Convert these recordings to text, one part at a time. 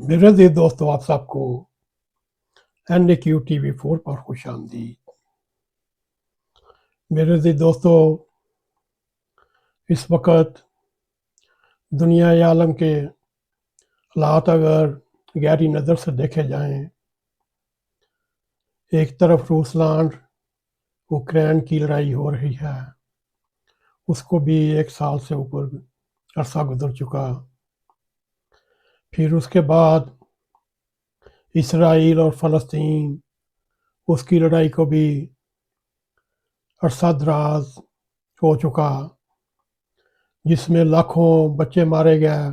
मेरे अज़ीज़ दोस्तों, आप सबको NAQ TV4 पर खुश आमदीद। मेरे अज़ीज़ दोस्तों, इस वक्त दुनिया या आलम के हालात अगर गहरी नज़र से देखे जाएं, एक तरफ रूसलान यूक्रेन की लड़ाई हो रही है, उसको भी 1 साल से ऊपर अरसा गुजर चुका। फिर उसके बाद इसराइल और फ़लस्तीन, उसकी लड़ाई को भी अरसा दराज हो चुका, जिसमें लाखों बच्चे मारे गए,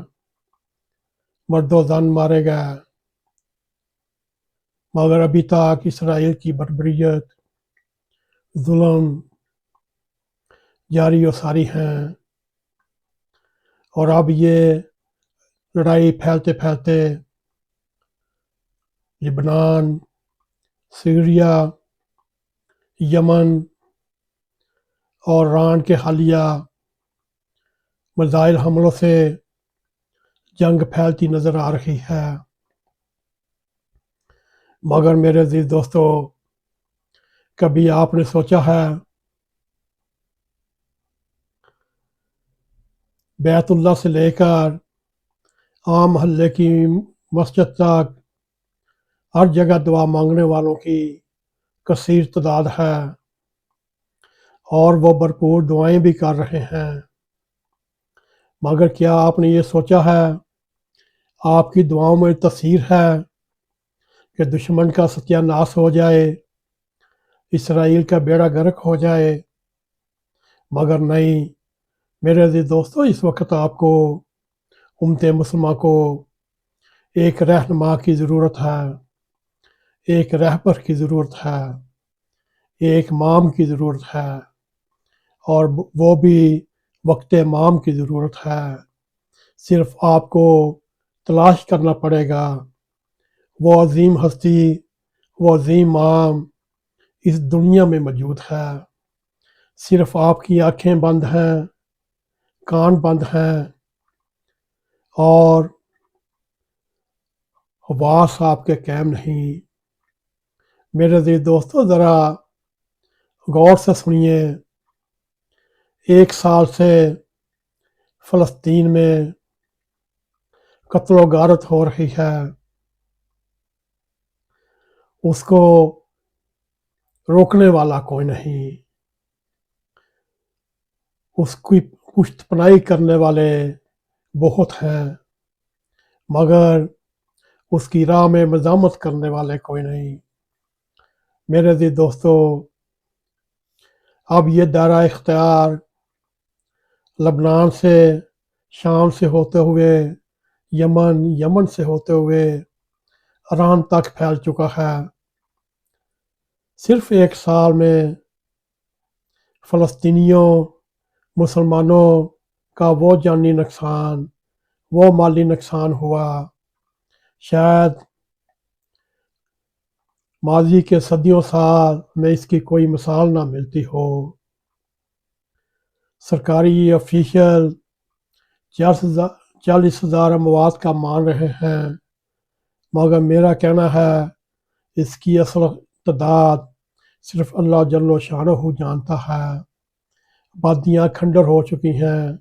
मर्दो जन मारे गए, मगर अभी तक इसराइल की बर्बरियत, जुल्म जारी व सारी हैं। और अब ये लड़ाई फैलते फैलते लिबनान, सीरिया, यमन और ईरान के हालिया मिसाइल हमलों से जंग फैलती नज़र आ रही है। मगर मेरे अज़ीज़ दोस्तों, कभी आपने सोचा है बैतुल्लाह से लेकर आम मोहल्ले की मस्जिद तक हर जगह दुआ मांगने वालों की कसीर तादाद है और वो भरपूर दुआएं भी कर रहे हैं। मगर क्या आपने ये सोचा है आपकी दुआओं में तसीर है कि दुश्मन का सत्यानाश हो जाए, इसराइल का बेड़ा गर्क हो जाए? मगर नहीं मेरे अज़ीज़ दोस्तों, इस वक्त आपको उम्मत मुसलमान को एक रहनुमा की ज़रूरत है, एक रहबर की ज़रूरत है, एक इमाम की ज़रूरत है, और वो भी वक्त इमाम की ज़रूरत है। सिर्फ आपको तलाश करना पड़ेगा। वो अजीम हस्ती, वो अजीम इमाम इस दुनिया में मौजूद है। सिर्फ आपकी आंखें बंद हैं, कान बंद हैं और हवास आपके कायम नहीं। मेरे अज़ीज़ दोस्तों, ज़रा गौर से सुनिए। 1 साल से फ़लस्तीन में कत्ल गारत हो रही है, उसको रोकने वाला कोई नहीं, उसकी पुश्तपनाही करने वाले बहुत हैं, मगर उसकी राह में मज़ामत करने वाले कोई नहीं। मेरे अज़ीज़ दोस्तों, अब ये दायरा इख्तियार लबनान से, शाम से होते हुए यमन, यमन से होते हुए ईरान तक फैल चुका है। सिर्फ 1 साल में फ़लस्तीनियों, मुसलमानों का वो जानी नुकसान, वो माली नुकसान हुआ, शायद माजी के सदियों साल में इसकी कोई मिसाल ना मिलती हो। सरकारी ऑफिशियल 40,000 अमवात का मान रहे हैं, मगर मेरा कहना है इसकी असल तादाद सिर्फ अल्लाह जल्लो शानहू जानता है। आबादियाँ खंडर हो चुकी हैं,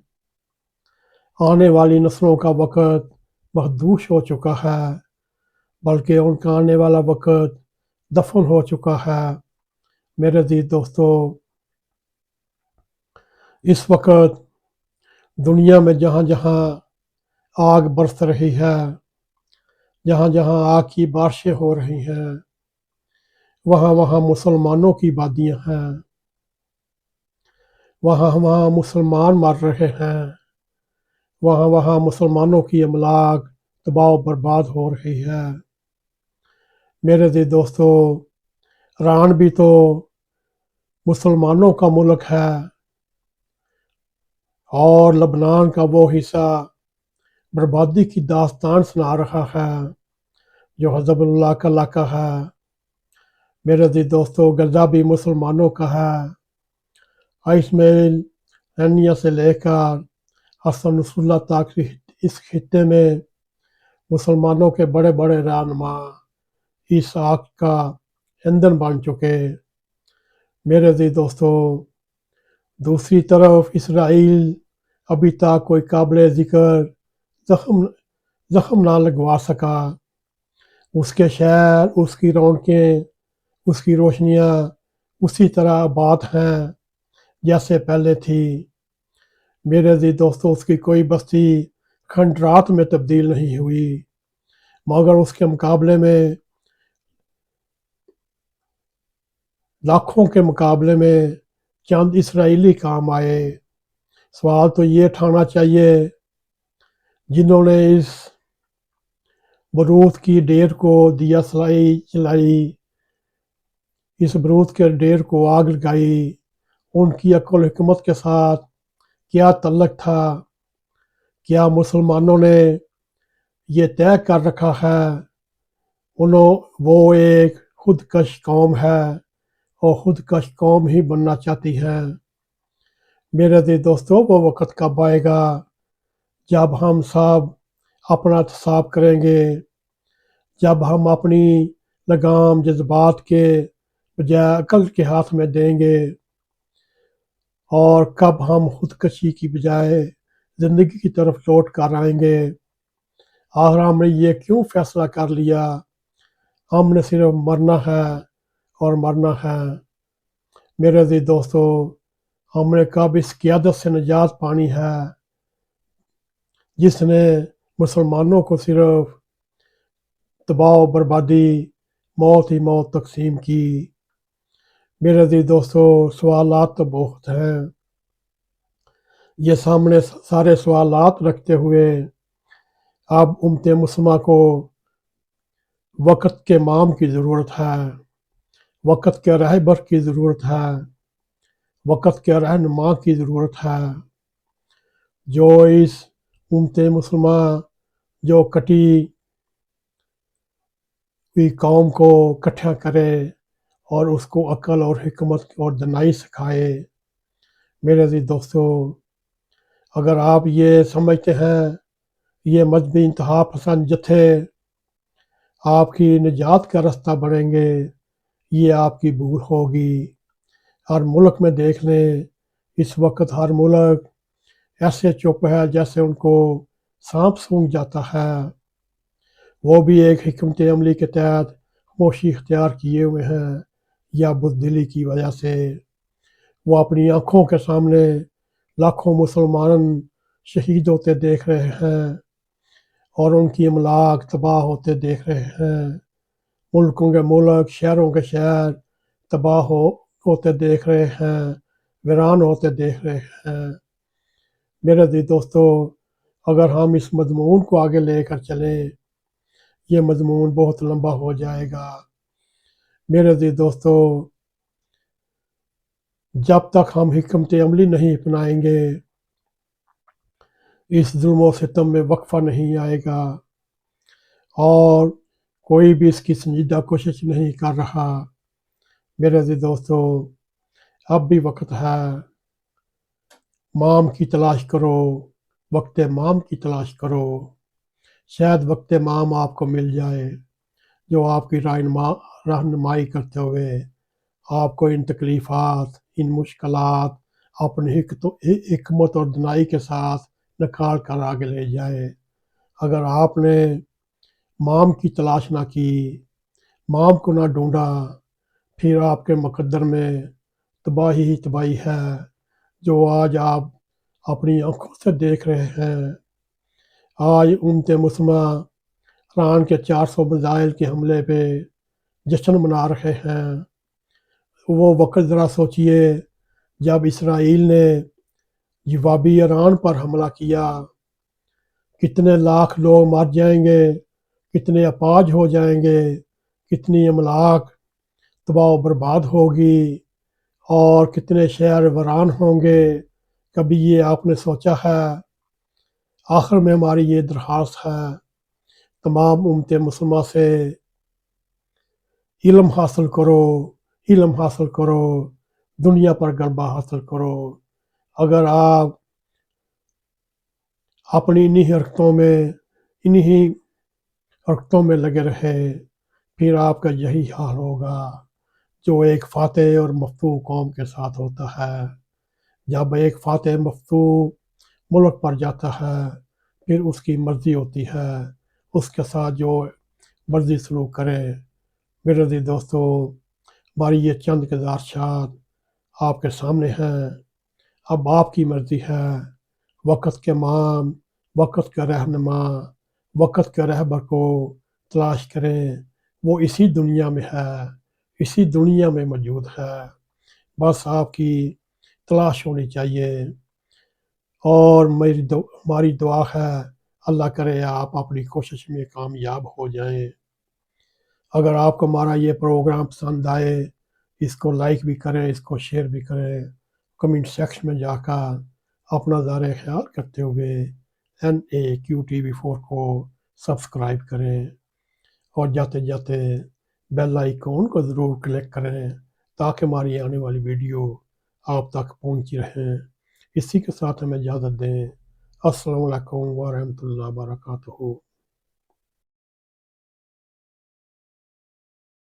आने वाली नस्लों का वक़्त महदूश हो चुका है, बल्कि उनका आने वाला वक़्त दफन हो चुका है। मेरे अज़ीज़ दोस्तों, इस वक़्त दुनिया में जहाँ जहाँ आग बरस रही है, जहाँ जहाँ आग की बारिशें हो रही हैं, वहाँ वहाँ मुसलमानों की आबादियाँ हैं, वहाँ वहाँ मुसलमान मर रहे हैं, वहाँ वहाँ मुसलमानों की अमलाक तबाह बर्बाद हो रही है। मेरे अज़ीज़ दोस्तों, ईरान भी तो मुसलमानों का मुल्क है और लबनान का वो हिस्सा बर्बादी की दास्तान सुना रहा है जो हिज़्बुल्लाह का इलाका है। मेरे अज़ीज़ दोस्तों, गजा भी मुसलमानों का है। इस्माइल हनिया से लेकर हसन नसरुल्लाह तक इस खित्ते में मुसलमानों के बड़े बड़े रहनुमा इस आग का ईंधन बन चुके। मेरे अजीज दोस्तों, दूसरी तरफ इसराइल अभी तक कोई काबिल जिक्र जख्म जख्म ना लगवा सका। उसके शहर, उसकी रौनकें, उसकी रोशनियाँ उसी तरह आबाद हैं जैसे पहले थी। मेरे अजीज दोस्तों, उसकी कोई बस्ती खंडरात में तब्दील नहीं हुई, मगर उसके मुकाबले में लाखों के मुकाबले में चंद इसराइली काम आए। सवाल तो ये उठाना चाहिए, जिन्होंने इस बरूद की डेर को दिया जलाई, इस बरूद के डेर को आग लगाई, उनकी अक्ल हिकमत के साथ क्या तल्लक था? क्या मुसलमानों ने ये तय कर रखा है वो एक खुदकश कौम है और खुदकश कौम ही बनना चाहती है? मेरे अजीज दोस्तों, वो वक़्त कब आएगा जब हम सब अपना एहतसाब करेंगे, जब हम अपनी लगाम जज्बात के बजाय अकल के हाथ में देंगे, और कब हम खुदकशी की बजाय ज़िंदगी की तरफ लौट कर आएंगे? आखिर हमने ये क्यों फैसला कर लिया? हमने सिर्फ मरना है और मरना है। मेरे अजीज दोस्तों, हमने कब इस क़यादत से निजात पानी है जिसने मुसलमानों को सिर्फ तबाह बर्बादी, मौत ही मौत तकसीम की? मेरे अजीज दोस्तों, सवालात तो बहुत हैं। ये सामने सारे सवालात रखते हुए अब उम्मत मुस्लिमा को वक़्त के इमाम की ज़रूरत है, वक़्त के रहबर की ज़रूरत है, वक़्त के रहनुमा की ज़रूरत है, जो इस उम्मत मुस्लिमा, जो कटी हुई कौम को इकट्ठा करे और उसको अकल और हिकमत और दनाई सिखाए। मेरे अजीज दोस्तों, अगर आप ये समझते हैं ये मजहबी इंतहा पसंद जत्थे आपकी निजात का रास्ता बढ़ेंगे, ये आपकी भूल होगी। हर मुल्क में देख लें, इस वक्त हर मुल्क ऐसे चुप है जैसे उनको सांप सूंघ जाता है। वो भी एक हिकमत अमली के तहत खामोशी इख्तियार किए हुए हैं या बुज़दिली की वजह से। वो अपनी आँखों के सामने लाखों मुसलमान शहीद होते देख रहे हैं और उनकी अमलाक तबाह होते देख रहे हैं। मुल्कों के मुल्क, शहरों के शहर तबाह होते देख रहे हैं, वीरान होते देख रहे हैं। मेरे अजीज दोस्तों, अगर हम इस मजमून को आगे लेकर चलें, ये मजमून बहुत लंबा हो जाएगा। मेरे अजीज दोस्तों, जब तक हम हिकमत अमली नहीं अपनाएंगे, इस जुल्म सितम में वक्फा नहीं आएगा और कोई भी इसकी संजीदा कोशिश नहीं कर रहा। मेरे अजीज दोस्तों, अब भी वक्त है, माम की तलाश करो, वक्त माम की तलाश करो। शायद वक्त माम आपको मिल जाए जो आपकी रहनुमाई करते हुए आपको इन तकलीफ़ात, इन मुश्किलात अपनी हिकमत और दनाई के साथ निकाल कर आगे ले जाए। अगर आपने माम की तलाश ना की, माम को ना ढूंढा, फिर आपके मुकद्दर में तबाही ही तबाही है जो आज आप अपनी आंखों से देख रहे हैं। आज उम्मत मुस्लिमा ईरान के 400 मिसाइल के हमले पे जश्न मना रहे हैं। वो वक्त ज़रा सोचिए जब इसराइल ने जवाबी ईरान पर हमला किया, कितने लाख लोग मर जाएंगे, कितने अपाज हो जाएंगे, कितनी अमलाक तबाह बर्बाद होगी और कितने शहर वीरान होंगे। कभी ये आपने सोचा है? आखिर में हमारी ये दरख्वास्त है तमाम उम्मत मुस्लिमा से, इल्म हासिल करो, इल्म हासिल करो, दुनिया पर गलबा हासिल करो। अगर आप अपनी इन्हीं हरकतों में, इन्हीं حرکتوں میں لگے رہے، پھر آپ کا یہی حال ہوگا جو ایک فاتح اور مفتوح قوم کے ساتھ ہوتا ہے۔ جب ایک فاتح مفتوح ملک پر جاتا ہے، پھر اس کی مرضی ہوتی ہے اس کے ساتھ جو مرضی سلوک کرے۔ میرے عزیز دوستو، ہماری یہ چند گزارشات آپ کے سامنے ہیں۔ اب آپ کی مرضی ہے، وقت کے امام، وقت کے رہنما، وقت کے رہبر کو تلاش کریں۔ وہ اسی دنیا میں ہے، اسی دنیا میں موجود ہے، بس آپ کی تلاش ہونی چاہیے۔ اور ہماری دعا ہے اللہ کرے آپ اپنی کوشش میں کامیاب ہو جائیں۔ اگر آپ کو ہمارا یہ پروگرام پسند آئے، اس کو لائک بھی کریں، اس کو شیئر بھی کریں، کمنٹ سیکشن میں جا کر اپنا ذرا خیال کرتے ہوئے NAQTV4 کو سبسکرائب کریں، اور جاتے جاتے بیل آئیکن کو ضرور کلک کریں تاکہ ہماری آنے والی ویڈیو آپ تک پہنچی رہیں۔ اسی کے ساتھ ہمیں اجازت دیں۔ السلام علیکم ورحمۃ اللہ وبرکاتہ۔